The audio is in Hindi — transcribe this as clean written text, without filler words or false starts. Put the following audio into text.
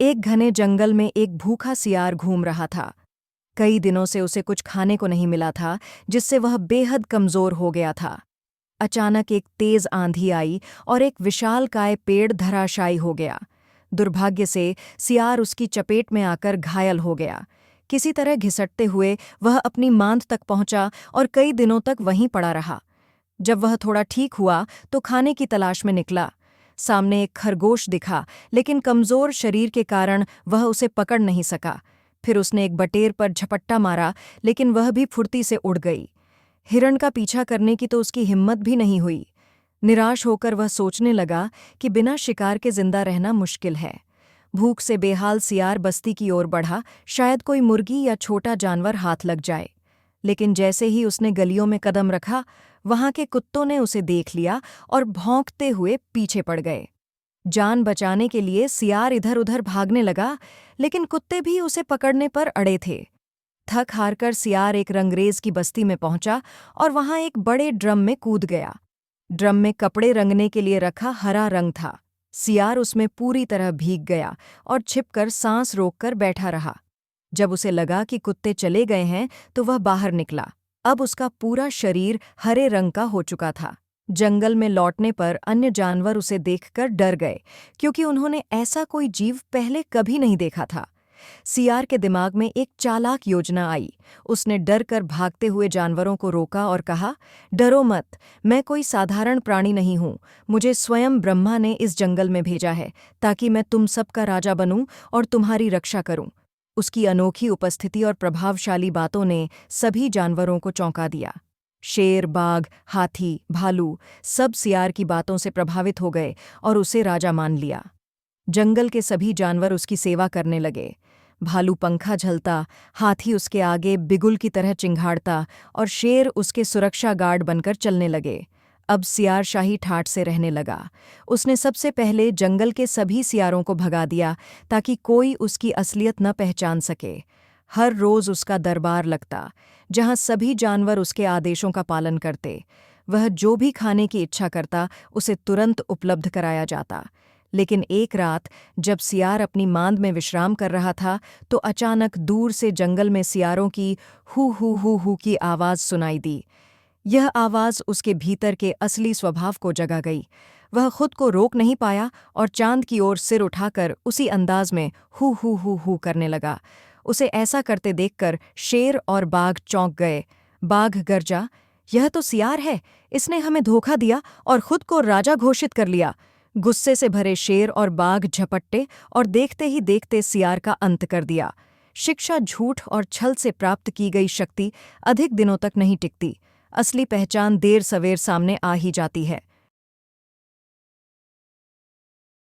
एक घने जंगल में एक भूखा सियार घूम रहा था। कई दिनों से उसे कुछ खाने को नहीं मिला था, जिससे वह बेहद कमजोर हो गया था। अचानक एक तेज आंधी आई और एक विशालकाय पेड़ धराशायी हो गया। दुर्भाग्य से सियार उसकी चपेट में आकर घायल हो गया। किसी तरह घिसटते हुए वह अपनी मांद तक पहुंचा और कई दिनों तक वहीं पड़ा रहा। जब वह थोड़ा ठीक हुआ तो खाने की तलाश में निकला। सामने एक खरगोश दिखा, लेकिन कमजोर शरीर के कारण वह उसे पकड़ नहीं सका। फिर उसने एक बटेर पर झपट्टा मारा, लेकिन वह भी फुर्ती से उड़ गई। हिरण का पीछा करने की तो उसकी हिम्मत भी नहीं हुई। निराश होकर वह सोचने लगा कि बिना शिकार के जिंदा रहना मुश्किल है। भूख से बेहाल सियार बस्ती की ओर बढ़ा, शायद कोई मुर्गी या छोटा जानवर हाथ लग जाए। लेकिन जैसे ही उसने गलियों में कदम रखा, वहां के कुत्तों ने उसे देख लिया और भौंकते हुए पीछे पड़ गए। जान बचाने के लिए सियार इधर उधर भागने लगा, लेकिन कुत्ते भी उसे पकड़ने पर अड़े थे। थक हारकर सियार एक रंगरेज की बस्ती में पहुंचा और वहां एक बड़े ड्रम में कूद गया। ड्रम में कपड़े रंगने के लिए रखा हरा रंग था। सियार उसमें पूरी तरह भीग गया और छिपकर सांस रोककर बैठा रहा। जब उसे लगा कि कुत्ते चले गए हैं, तो वह बाहर निकला। अब उसका पूरा शरीर हरे रंग का हो चुका था। जंगल में लौटने पर अन्य जानवर उसे देखकर डर गए, क्योंकि उन्होंने ऐसा कोई जीव पहले कभी नहीं देखा था। सियार के दिमाग में एक चालाक योजना आई। उसने डर कर भागते हुए जानवरों को रोका और कहा, डरो मत, मैं कोई साधारण प्राणी नहीं हूँ। मुझे स्वयं ब्रह्मा ने इस जंगल में भेजा है, ताकि मैं तुम सबका राजा बनूं और तुम्हारी रक्षा करूं। उसकी अनोखी उपस्थिति और प्रभावशाली बातों ने सभी जानवरों को चौंका दिया। शेर, बाघ, हाथी, भालू सब सियार की बातों से प्रभावित हो गए और उसे राजा मान लिया। जंगल के सभी जानवर उसकी सेवा करने लगे। भालू पंखा झलता, हाथी उसके आगे बिगुल की तरह चिंघाड़ता और शेर उसके सुरक्षा गार्ड बनकर चलने लगे। अब सियार शाही ठाठ से रहने लगा। उसने सबसे पहले जंगल के सभी सियारों को भगा दिया, ताकि कोई उसकी असलियत न पहचान सके। हर रोज उसका दरबार लगता, जहां सभी जानवर उसके आदेशों का पालन करते। वह जो भी खाने की इच्छा करता, उसे तुरंत उपलब्ध कराया जाता। लेकिन एक रात जब सियार अपनी मांद में विश्राम कर रहा था, तो अचानक दूर से जंगल में सियारों की हू की आवाज़ सुनाई दी। यह आवाज़ उसके भीतर के असली स्वभाव को जगा गई। वह खुद को रोक नहीं पाया और चांद की ओर सिर उठाकर उसी अंदाज में हू करने लगा। उसे ऐसा करते देखकर शेर और बाघ चौंक गए। बाघ गरजा, यह तो सियार है, इसने हमें धोखा दिया और खुद को राजा घोषित कर लिया। गुस्से से भरे शेर और बाघ झपट्टे और देखते ही देखते सियार का अंत कर दिया। शिक्षा झूठ और छल से प्राप्त की गई शक्ति अधिक दिनों तक नहीं टिकती। असली पहचान देर सवेर सामने आ ही जाती है।